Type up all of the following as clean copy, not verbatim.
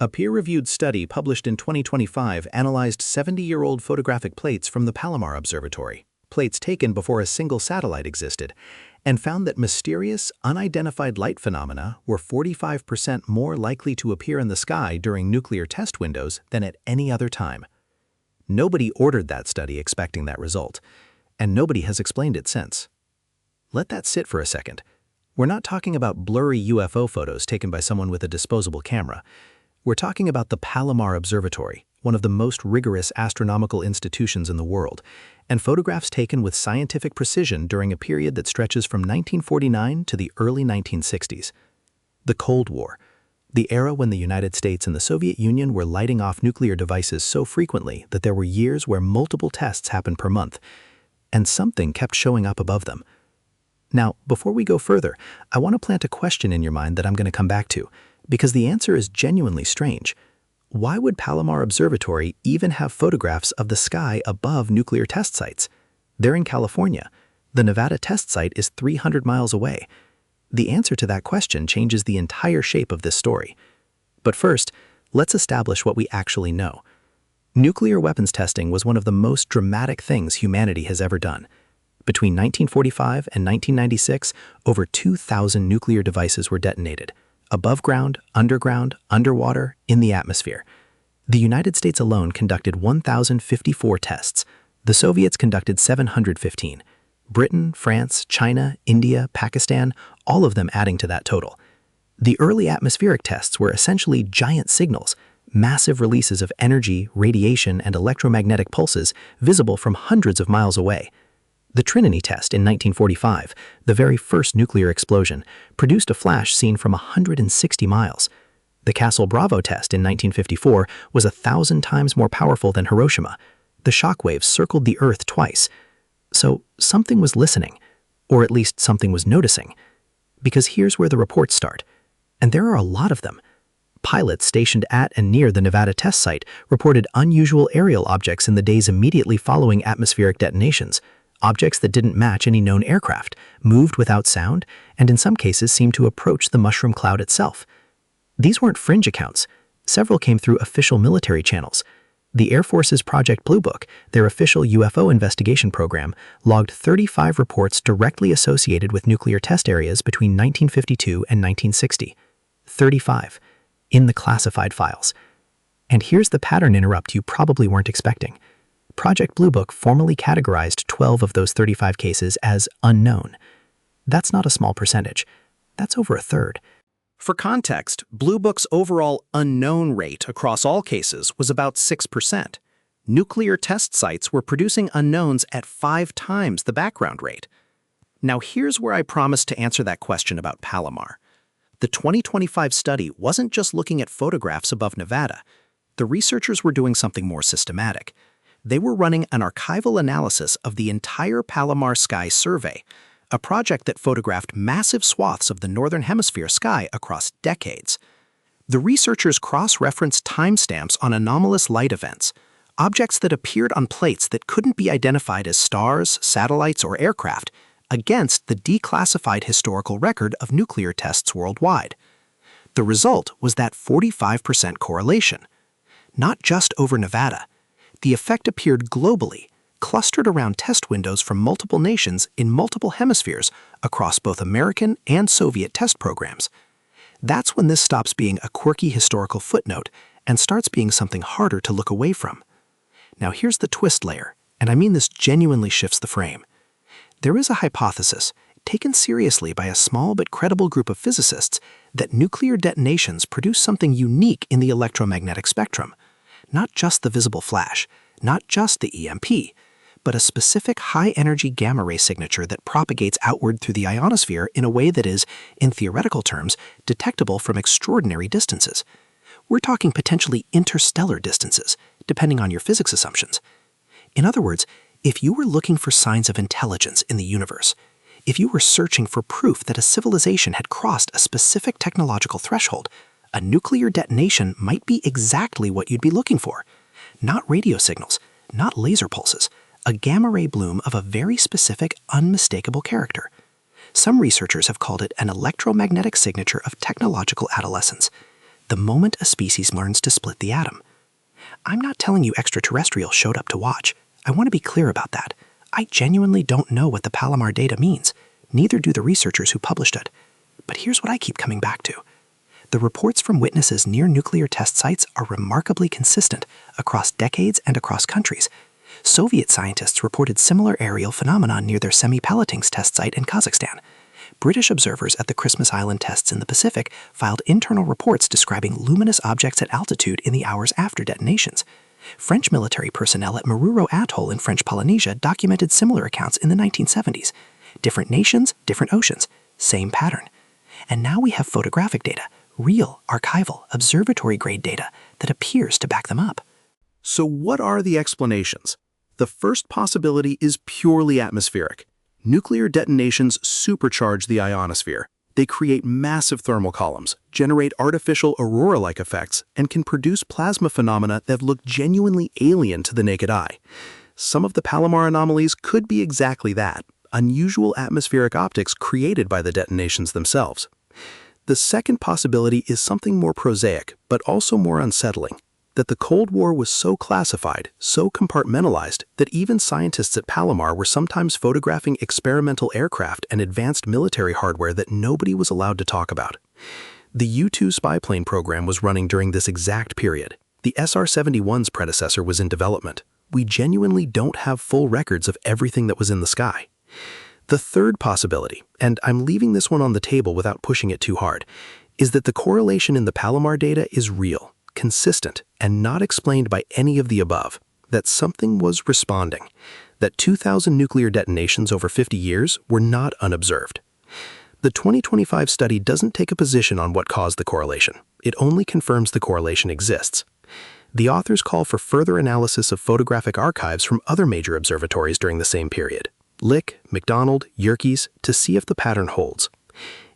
A peer-reviewed study published in 2025 analyzed 70-year-old photographic plates from the Palomar Observatory, plates taken before a single satellite existed, and found that mysterious, unidentified light phenomena were 45% more likely to appear in the sky during nuclear test windows than at any other time. Nobody ordered that study expecting that result, and nobody has explained it since. Let that sit for a second. We're not talking about blurry UFO photos taken by someone with a disposable camera. We're talking about the Palomar Observatory, one of the most rigorous astronomical institutions in the world, and photographs taken with scientific precision during a period that stretches from 1949 to the early 1960s. The Cold War, the era when the United States and the Soviet Union were lighting off nuclear devices so frequently that there were years where multiple tests happened per month, and something kept showing up above them. Now, before we go further, I want to plant a question in your mind that I'm going to come back to, because the answer is genuinely strange. Why would Palomar Observatory even have photographs of the sky above nuclear test sites? They're in California. The Nevada test site is 300 miles away. The answer to that question changes the entire shape of this story. But first, let's establish what we actually know. Nuclear weapons testing was one of the most dramatic things humanity has ever done. Between 1945 and 1996, over 2,000 nuclear devices were detonated. Above ground, underground, underwater, in the atmosphere. The United States alone conducted 1,054 tests. The Soviets conducted 715. Britain, France, China, India, Pakistan, all of them adding to that total. The early atmospheric tests were essentially giant signals, massive releases of energy, radiation, and electromagnetic pulses visible from hundreds of miles away. The Trinity test in 1945, the very first nuclear explosion, produced a flash seen from 160 miles. The Castle Bravo test in 1954 was 1,000 times more powerful than Hiroshima. The shockwaves circled the Earth twice. So something was listening, or at least something was noticing. Because here's where the reports start. And there are a lot of them. Pilots stationed at and near the Nevada test site reported unusual aerial objects in the days immediately following atmospheric detonations. Objects that didn't match any known aircraft, moved without sound, and in some cases seemed to approach the mushroom cloud itself. These weren't fringe accounts. Several came through official military channels. The Air Force's Project Blue Book, their official UFO investigation program, logged 35 reports directly associated with nuclear test areas between 1952 and 1960. 35. In the classified files. And here's the pattern interrupt you probably weren't expecting. Project Blue Book formally categorized 12 of those 35 cases as unknown. That's not a small percentage. That's over a third. For context, Blue Book's overall unknown rate across all cases was about 6%. Nuclear test sites were producing unknowns at 5 times the background rate. Now here's where I promised to answer that question about Palomar. The 2025 study wasn't just looking at photographs above Nevada. The researchers were doing something more systematic. They were running an archival analysis of the entire Palomar Sky Survey, a project that photographed massive swaths of the Northern Hemisphere sky across decades. The researchers cross-referenced timestamps on anomalous light events, objects that appeared on plates that couldn't be identified as stars, satellites, or aircraft, against the declassified historical record of nuclear tests worldwide. The result was that 45% correlation. Not just over Nevada. The effect appeared globally, clustered around test windows from multiple nations in multiple hemispheres across both American and Soviet test programs. That's when this stops being a quirky historical footnote and starts being something harder to look away from. Now here's the twist layer, and I mean this genuinely shifts the frame. There is a hypothesis, taken seriously by a small but credible group of physicists, that nuclear detonations produce something unique in the electromagnetic spectrum. Not just the visible flash, not just the EMP, but a specific high-energy gamma-ray signature that propagates outward through the ionosphere in a way that is, in theoretical terms, detectable from extraordinary distances. We're talking potentially interstellar distances, depending on your physics assumptions. In other words, if you were looking for signs of intelligence in the universe, if you were searching for proof that a civilization had crossed a specific technological threshold, a nuclear detonation might be exactly what you'd be looking for. Not radio signals, not laser pulses, a gamma-ray bloom of a very specific, unmistakable character. Some researchers have called it an electromagnetic signature of technological adolescence. the moment a species learns to split the atom. I'm not telling you extraterrestrials showed up to watch. I want to be clear about that. I genuinely don't know what the Palomar data means. Neither do the researchers who published it. But here's what I keep coming back to. The reports from witnesses near nuclear test sites are remarkably consistent across decades and across countries. Soviet scientists reported similar aerial phenomena near their Semipalatinsk test site in Kazakhstan. British observers at the Christmas Island tests in the Pacific filed internal reports describing luminous objects at altitude in the hours after detonations. French military personnel at Maruro Atoll in French Polynesia documented similar accounts in the 1970s. Different nations, different oceans, same pattern. And now we have photographic data, real, archival, observatory-grade data that appears to back them up. So what are the explanations? The first possibility is purely atmospheric. Nuclear detonations supercharge the ionosphere. They create massive thermal columns, generate artificial aurora-like effects, and can produce plasma phenomena that look genuinely alien to the naked eye. Some of the Palomar anomalies could be exactly that, unusual atmospheric optics created by the detonations themselves. The second possibility is something more prosaic, but also more unsettling. That the Cold War was so classified, so compartmentalized, that even scientists at Palomar were sometimes photographing experimental aircraft and advanced military hardware that nobody was allowed to talk about. The U-2 spy plane program was running during this exact period. The SR-71's predecessor was in development. We genuinely don't have full records of everything that was in the sky. The third possibility, and I'm leaving this one on the table without pushing it too hard, is that the correlation in the Palomar data is real, consistent, and not explained by any of the above, that something was responding, that 2,000 nuclear detonations over 50 years were not unobserved. The 2025 study doesn't take a position on what caused the correlation. It only confirms the correlation exists. The authors call for further analysis of photographic archives from other major observatories during the same period, Lick, McDonald, Yerkes, to see if the pattern holds.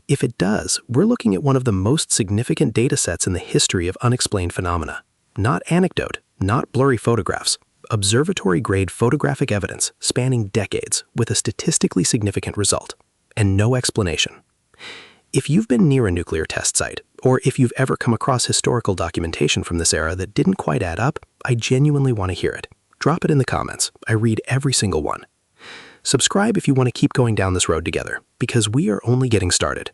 If it does, we're looking at one of the most significant data sets in the history of unexplained phenomena. Not anecdote, not blurry photographs, observatory-grade photographic evidence spanning decades with a statistically significant result, and no explanation. If you've been near a nuclear test site, or if you've ever come across historical documentation from this era that didn't quite add up, I genuinely want to hear it. Drop it in the comments. I read every single one. Subscribe if you want to keep going down this road together, because we are only getting started.